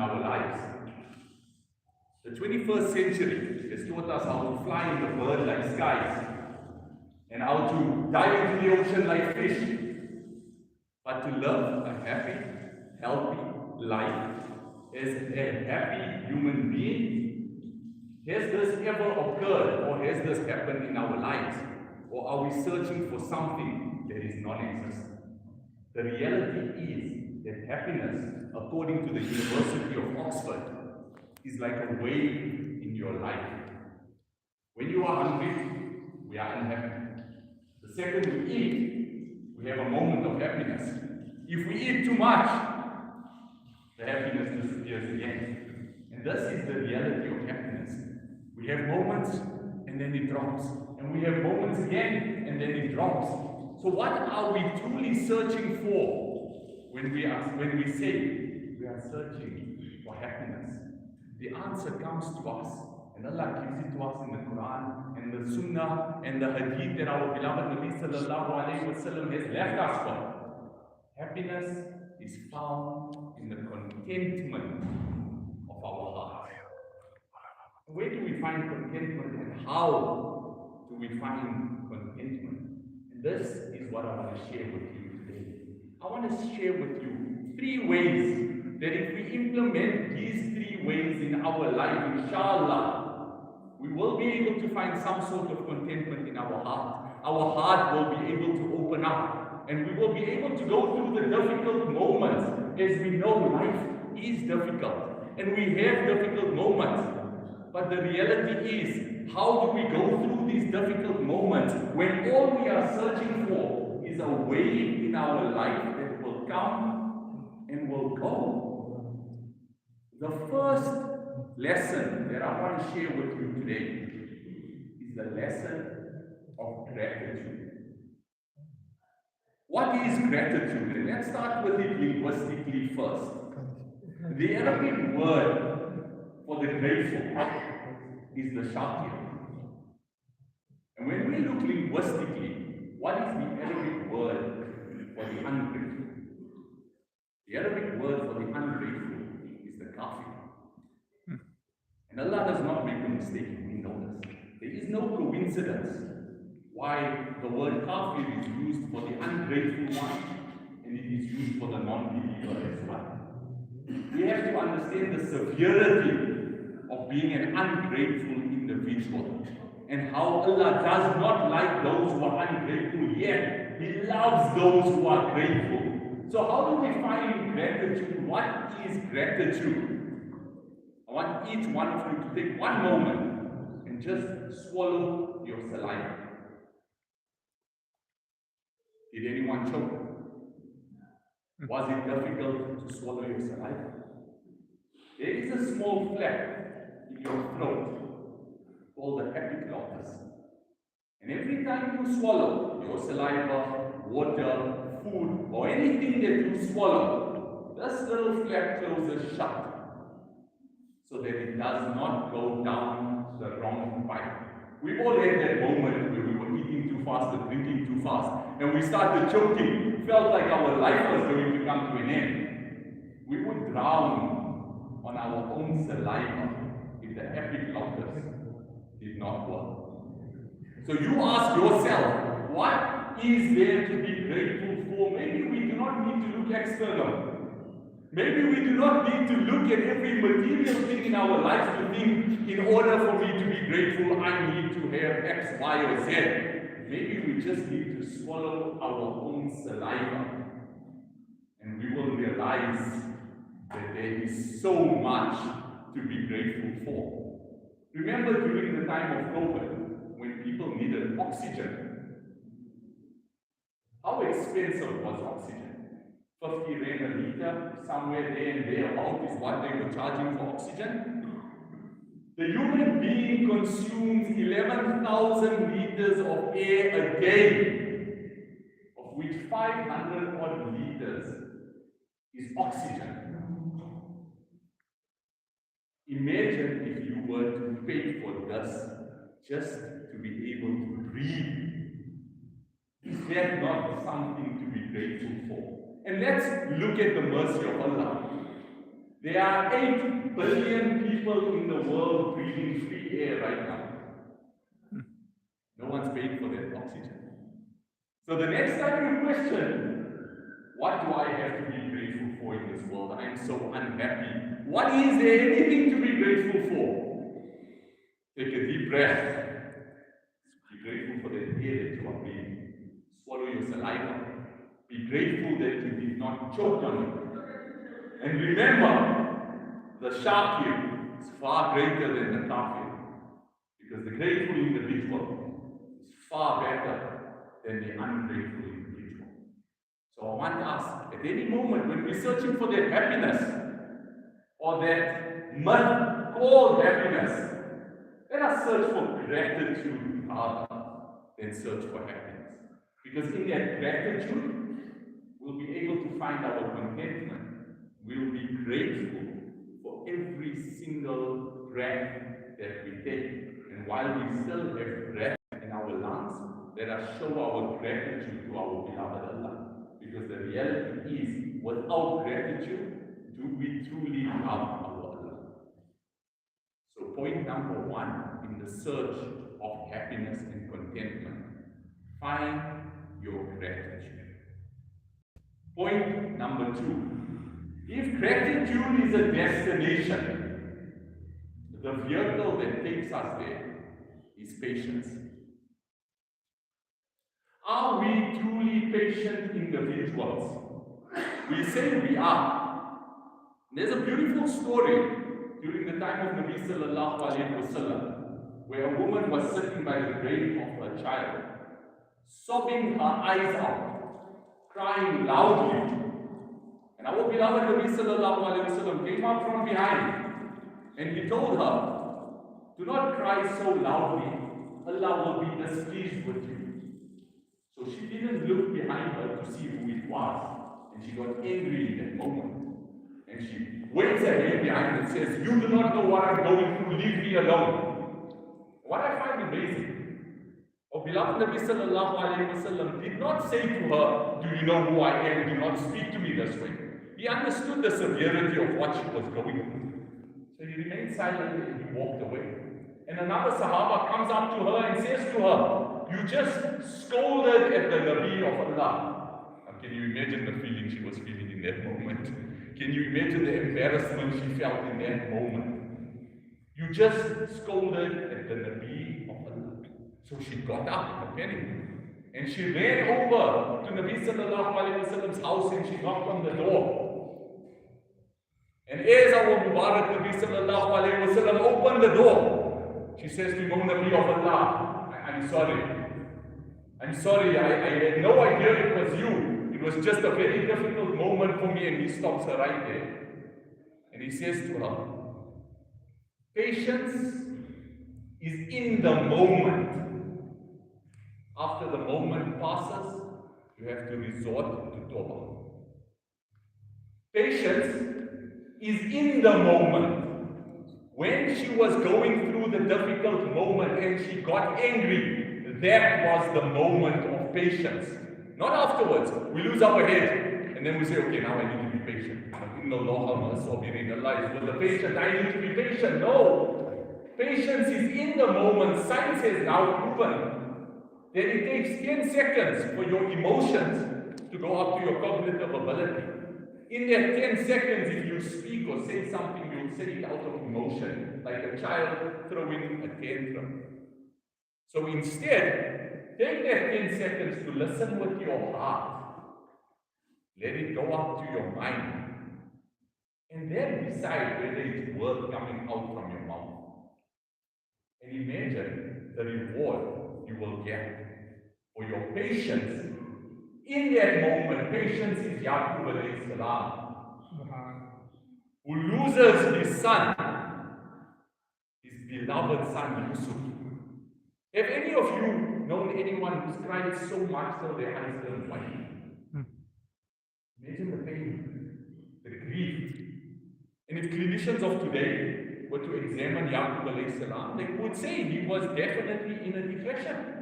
our lives. The 21st century has taught us how to fly in the bird-like skies and how to dive into the ocean like fish. But to live a happy, healthy life as a happy human being, has this ever occurred or has this happened in our lives? Or are we searching for something that is non-existent? The reality is that happiness, according to the University of Oxford, is like a wave in your life. When you are hungry, we are unhappy. The second we eat, we have a moment of happiness. If we eat too much, the happiness disappears again. And this is the reality of happiness. We have moments and then it drops. And we have moments again and then it drops. So what are we truly searching for when we say we are searching for happiness? The answer comes to us. And Allah gives it to us in the Quran and the Sunnah and the Hadith that our beloved Nabi sallallahu alayhi wa sallam has left us for. Happiness is found in the contentment of our heart. Where do we find contentment and how do we find contentment? And this is what I want to share with you today. I want to share with you 3 ways that if we implement these 3 ways in our life, inshallah, we will be able to find some sort of contentment in our heart. Our heart will be able to open up and we will be able to go through the difficult moments. As we know, life is difficult and we have difficult moments. But the reality is, how do we go through these difficult moments when all we are searching for is a wave in our life that will come and will go? The first lesson that I want to share with you today is the lesson of gratitude. What is gratitude? And let's start with it linguistically first. The Arabic word for the grateful is the shakir. And when we look linguistically, what is the Arabic word for the ungrateful? The Arabic word for the ungrateful is the kafir. And Allah does not make a mistake, we know this. There is no coincidence why the word kafir is used for the ungrateful one and it is used for the non-believer as well. We have to understand the severity of being an ungrateful individual and how Allah does not like those who are ungrateful, yet He loves those who are grateful. So how do we find gratitude? What is gratitude? I want each one of you to take one moment and just swallow your saliva. Did anyone choke? Was it difficult to swallow your saliva? There is a small flap in your throat called the epiglottis. And every time you swallow your saliva, water, food, or anything that you swallow, this little flap closes shut, so that it does not go down the wrong pipe. We've all had that moment where we were eating too fast and drinking too fast, and we started choking. Felt like our life was going to come to an end. We would drown on our own saliva if the epiglottis did not work. So you ask yourself, what is there to be grateful for? Maybe we do not need to look external. Maybe we do not need to look at every material thing in our lives to think, in order for me to be grateful, I need to have X, Y, or Z. Maybe we just need to swallow our own saliva. And we will realize that there is so much to be grateful for. Remember during the time of COVID, when people needed oxygen, how expensive was oxygen? 50 rand a liter, somewhere there and thereabout is what they were charging for oxygen. The human being consumes 11,000 liters of air a day, of which 500 odd liters is oxygen. Imagine if you were to pay for this just to be able to breathe. Is that not something to be grateful for? And let's look at the mercy of Allah. There are 8 billion people in the world breathing free air right now. No one's paying for that oxygen. So the next time you question, what do I have to be grateful for in this world? I am so unhappy. What is there anything to be grateful for? Take a deep breath. Be grateful for the air that you are breathing. Swallow your saliva. Be grateful that you did not choke on it. And remember, the shark here is far greater than the kafir. Because the grateful individual is far better than the ungrateful individual. So I want us, at any moment when we're searching for that happiness, or that myth called happiness, let us search for gratitude rather than search for happiness. Because in that gratitude, we'll be able to find our contentment. We'll be grateful for every single breath that we take. And while we still have breath in our lungs, let us show our gratitude to our beloved Allah. Because the reality is, without gratitude, do we truly love our Allah? So point number 1 in the search of happiness and contentment, find your gratitude. Point number 2, if gratitude is a destination, the vehicle that takes us there is patience. Are we truly patient individuals? We say we are. There's a beautiful story during the time of Nabi sallallahu alayhi wasallam, where a woman was sitting by the grave of her child, sobbing her eyes out, crying loudly. And our beloved Nabi sallallahu alayhi wasallam came up from behind and he told her, do not cry so loudly, Allah will be displeased with you. So she didn't look behind her to see who it was, and she got angry in that moment. And she waves her hand behind and says, you do not know what I'm going through, leave me alone. What I find amazing, our beloved Nabi sallallahu alayhi wasallam did not say to her, do you know who I am, do not speak to me this way. He understood the severity of what she was going through. So he remained silent and he walked away. And another Sahaba comes up to her and says to her, you just scolded at the Nabi of Allah. Now, can you imagine the feeling she was feeling in that moment? Can you imagine the embarrassment she felt in that moment? You just scolded at the Nabi of Allah. So she got up in a panic. And she ran over to Nabi sallallahu alayhi wasallam's house and she knocked on the door. And as our Mubarak Nabi sallallahu alayhi wasallam opened the door, she says to him, O Nabi of Allah, I'm sorry. I'm sorry, I had no idea it was you. It was just a very difficult moment for me. And he stops her right there. And he says to her, patience is in the moment. After the moment passes, you have to resort to tawbah. Patience is in the moment. When she was going through the difficult moment and she got angry, that was the moment of patience. Not afterwards. We lose our head and then we say, okay, now I need to be patient. Allah is with the patient. I need to be patient. No. Patience is in the moment. Science has now proven that it takes 10 seconds for your emotions to go up to your cognitive ability. In that 10 seconds, if you speak or say something, you'll say it out of emotion, like a child throwing a tantrum. So instead, take that 10 seconds to listen with your heart. Let it go up to your mind. And then decide whether it's worth coming out from your mouth. And imagine the reward you will get for your patience. In that moment, patience is Yaqub alayhi salam, who loses his son, his beloved son Yusuf. Have any of you known anyone who's cried so much till their eyes turn white? Imagine the pain, the grief. And if clinicians of today were to examine Yaqub alayhi salam, they would say he was definitely in a depression.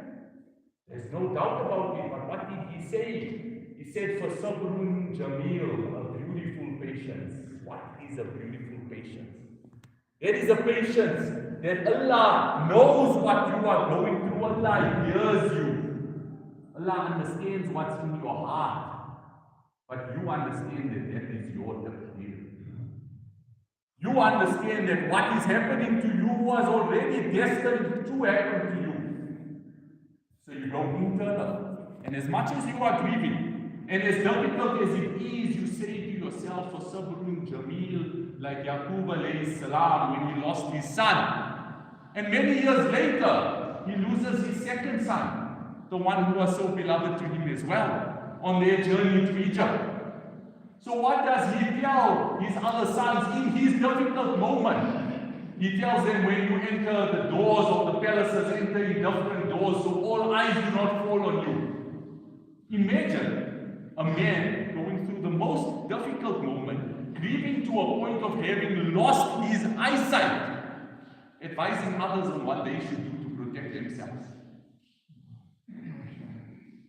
There's no doubt about it, but what did he say? He said, for sabrun jameel, a beautiful patience. what is a beautiful patience. There is a patience that Allah knows what you are going through. Allah hears you. Allah understands what's in your heart. But you understand that that is your taqdeer. You understand that what is happening to you was already destined to happen to you. So you go internal. And as much as you are grieving, and as difficult as it is, you say to yourself, for sabrun jameel, like Yaqub alayhi salam when he lost his son. And many years later, he loses his second son, the one who was so beloved to him as well, on their journey to Egypt. So what does he tell his other sons in his difficult moment? He tells them, when you enter the doors of the palaces, enter in different doors so all eyes do not fall on you. Imagine a man going through the most difficult moment, grieving to a point of having lost his eyesight, advising others on what they should do to protect themselves.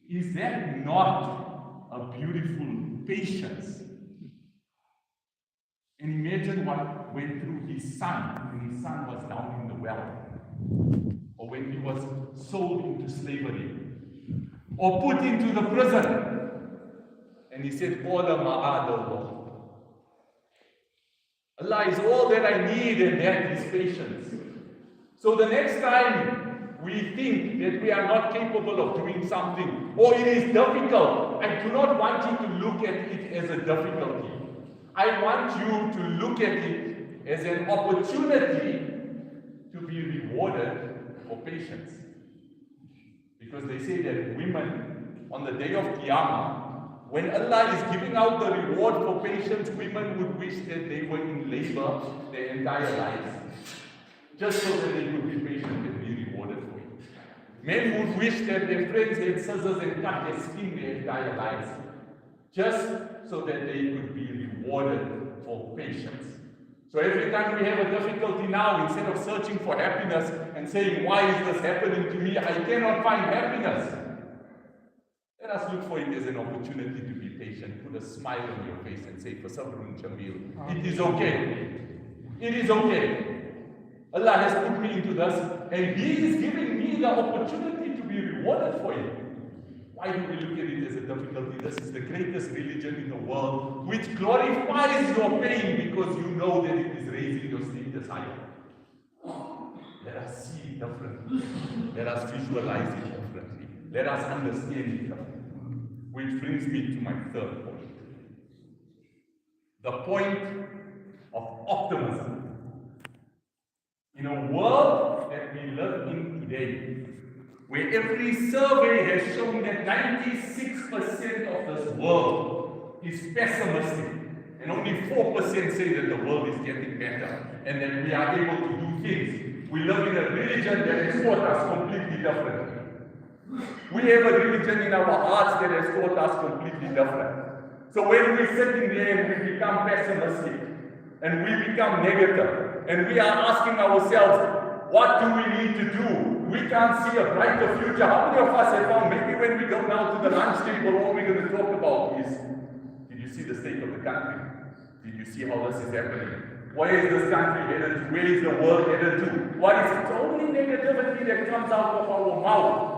Is that not a beautiful patience? And imagine what went through his son when his son was down in the well, or when he was sold into slavery, or put into the prison. And he said, Qala ma'adallah. Allah is all that I need, and that is patience. So the next time we think that we are not capable of doing something, or it is difficult, I do not want you to look at it as a difficulty. I want you to look at it as an opportunity to be rewarded for patience. Because they say that women, on the day of Qiyamah, when Allah is giving out the reward for patience, women would wish that they were in labor their entire lives, just so that they could be patient and be rewarded for it. Men would wish that their friends had scissors and cut their skin their entire lives, just so that they could be rewarded for patience. So every time we have a difficulty now, instead of searching for happiness and saying, why is this happening to me? I cannot find happiness. Let us look for it as an opportunity to be patient. Put a smile on your face and say, for sabrun jameel, it is okay. It is okay. Allah has put me into this, and He is giving me the opportunity to be rewarded for it. Why do we look at it as a difficulty? This is the greatest religion in the world, which glorifies your pain because you know that it is raising your status higher. Let us see it differently. Let us visualize it differently. Let us understand it differently. Which brings me to my third point. The point of optimism. In a world that we live in today, where every survey has shown that 96% of this world is pessimistic, and only 4% say that the world is getting better, and that we are able to do things. We live in a religion that has taught us completely differently. We have a religion in our hearts that has taught us completely different. So when we sit in there and we become pessimistic, and we become negative, and we are asking ourselves, what do we need to do? We can't see a brighter future. How many of us have found, maybe when we go now to the lunch table, all we're going to talk about is, did you see the state of the country? Did you see how this is happening? Where is this country headed to? Where is the world headed to? What is it? Only negativity that comes out of our mouth.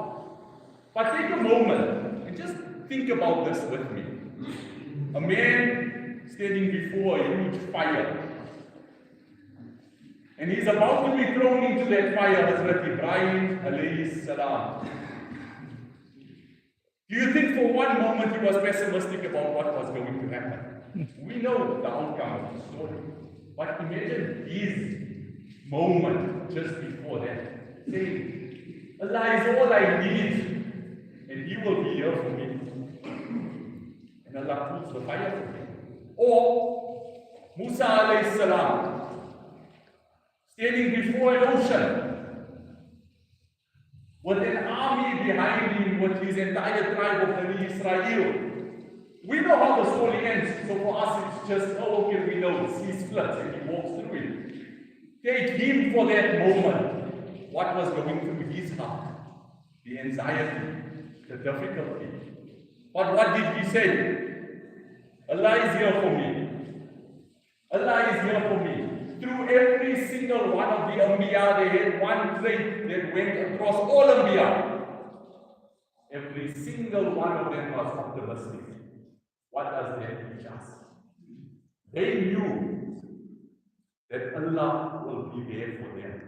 But take a moment and just think about this with me. A man standing before a huge fire. And he's about to be thrown into that fire, Hazrat Ibrahim alayhi salam. Do you think for one moment he was pessimistic about what was going to happen? We know the outcome of the story. But imagine his moment just before that, saying, Allah is all I need, and He will be here for me. And Allah pulls the fire for me. Or Musa alayhi salam, standing before an ocean, with an army behind him, with his entire tribe of Bani Israel. We know how the story ends, so for us it's just, oh okay, we know the sea splits and he walks through it. Take him for that moment. What was going through his heart? The anxiety, the difficulty. But what did he say? Allah is here for me. Allah is here for me. Through every single one of the Anbiya, they had one trait that went across all Anbiya. Every single one of them was optimistic. What does that teach us? They knew that Allah will be there for them.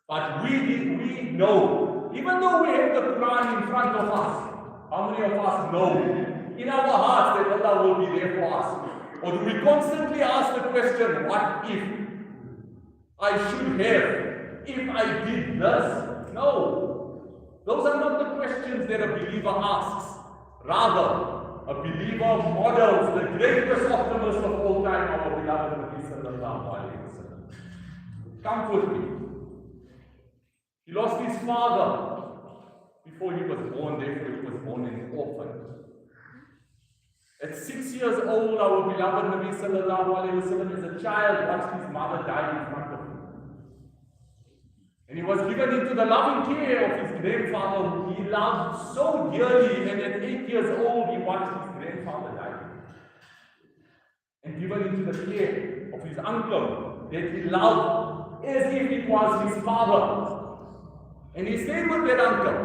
But we know, even though we have the Quran in front of us, how many of us know in our hearts that Allah will be there for us? Or do we constantly ask the question, what if I should have, if I did this? No. Those are not the questions that a believer asks. Rather, a believer models the greatest optimist of all time, our beloved Nabi sallallahu alayhi wa sallam. Come with me. He lost his father before he was born, therefore he was born an orphan. At 6 years old, our beloved Nabi sallallahu alayhi wa sallam as a child watched his mother die in front of him. And he was given into the loving care of his grandfather, who he loved so dearly, and at 8 years old, he watched his grandfather die. And given into the care of his uncle, that he loved as if it was his father. And he stayed with that uncle.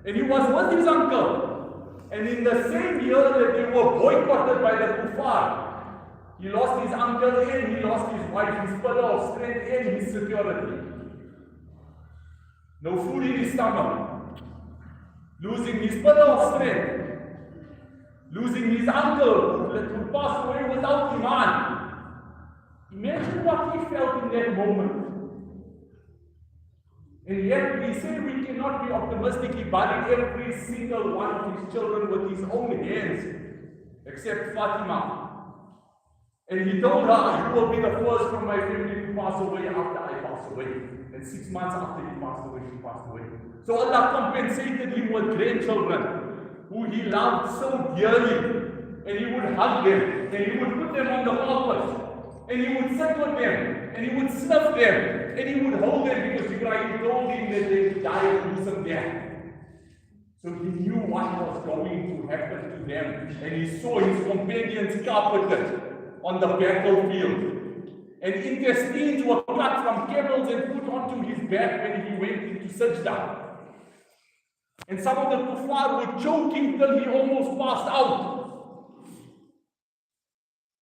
And he was with his uncle. And in the same year that they were boycotted by the kuffar, he lost his uncle and he lost his wife, his pillar of strength and his security. No food in his stomach. Losing his pillar of strength. Losing his uncle who passed away without iman. Imagine what he felt in that moment. And yet we say we cannot be optimistic. He buried every single one of his children with his own hands, except Fatima. And he told her, you will be the first from my family to pass away after I pass away. And 6 months after he passed away, she passed away. So Allah compensated him with grandchildren who he loved so dearly. And he would hug them, and he would put them on the carpet, and he would sit with them, and he would snuff them, and he would hold them because Ibrahim told him that they would die a gruesome death. So he knew what was going to happen to them, and he saw his companions carpeted on the battlefield. And intestines were cut from camels and put onto his back when he went into sajda. And some of the kuffar would choke him till he almost passed out.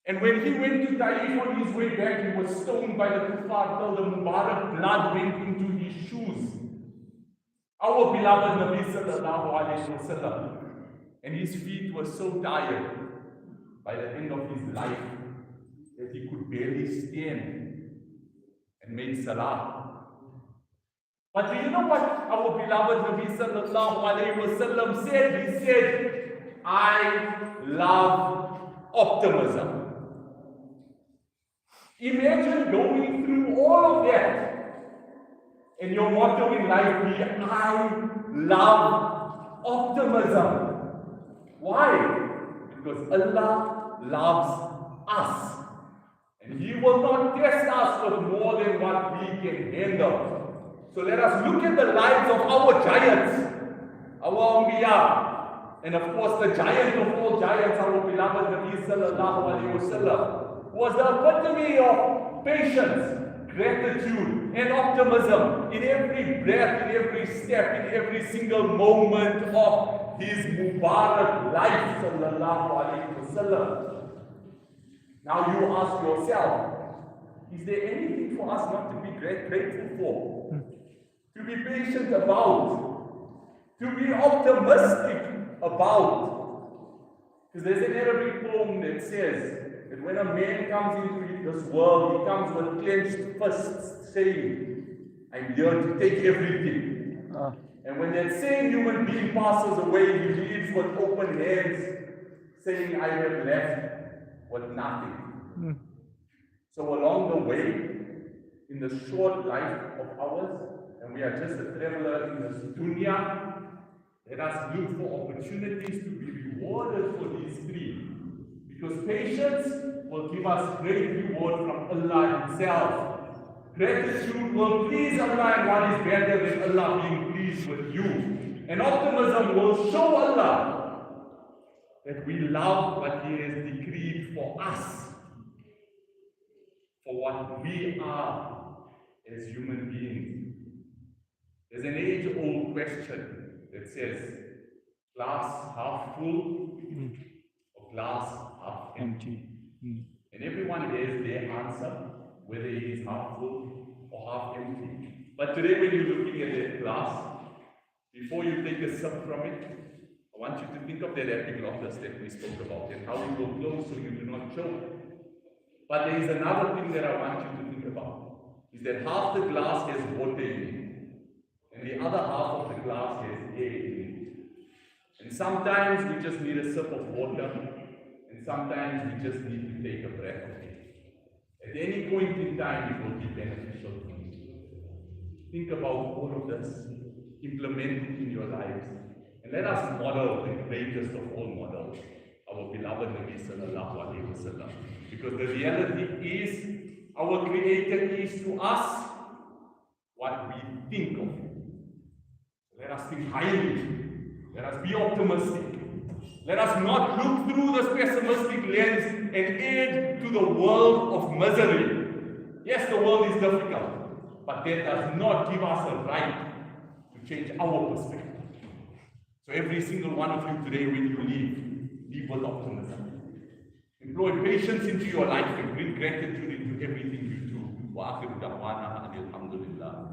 And when he went to Taif on his way back, he was stoned by the kuffar till the Mubarak blood went into his shoes. Our beloved Nabi sallallahu alayhi wa sallam, and his feet were so tired by the end of his life that he could barely stand and make salah. But do you know what our beloved Nabi sallallahu alayhi wa sallam said? He said, I love optimism. Imagine going through all of that and your motto in life be, I love optimism. Why? Because Allah loves us. And He will not test us with more than what we can handle. So let us look at the lives of our giants, our Anbiya, and of course the giant of all giants, our beloved Nabi sallallahu alayhi wa sallam, was the epitome of patience, gratitude, and optimism in every breath, in every step, in every single moment of his Mubarak life, sallallahu alayhi wa sallam. Now you ask yourself, is there anything for us not to be grateful for? To be patient about? To be optimistic about? Because there's an Arabic poem that says, that when a man comes into this world, he comes with clenched fists saying, I'm here to take everything. And when that same human being passes away, he leaves with open hands saying, I have left with nothing. So along the way, in the short life of ours, and we are just a traveler in this dunya, let us look for opportunities to be rewarded for these three. Because patience will give us great reward from Allah Himself. Gratitude will please Allah, and what is better than Allah being pleased with you. And optimism will show Allah that we love what He has decreed live for us, for what we are as human beings. There's an age-old question that says, glass half full or glass half empty? And everyone has their answer, whether it is half full or half empty. But today when you're looking at that glass, before you take a sip from it, I want you to think of that epiglottis that we spoke about and how it will close so you do not choke. But there is another thing that I want you to think about, is that half the glass has water in it, and the other half of the glass has air in it. And sometimes we just need a sip of water, and sometimes we just need to take a breath of it. At any point in time, it will be beneficial for you. Think about all of this, implement it in your lives, and let us model the greatest of all models, our beloved Nabi Sallallahu Alaihi Wasallam. Because the reality is, our Creator is to us what we think of Him. Let us think highly. Let us be optimistic. Let us not look through this pessimistic lens and add to the world of misery. Yes, the world is difficult, but that does not give us a right to change our perspective. So every single one of you today, when you live with optimism. Employ patience into your life and bring gratitude into everything you do. Wa akhiru da'wana alhamdulillah.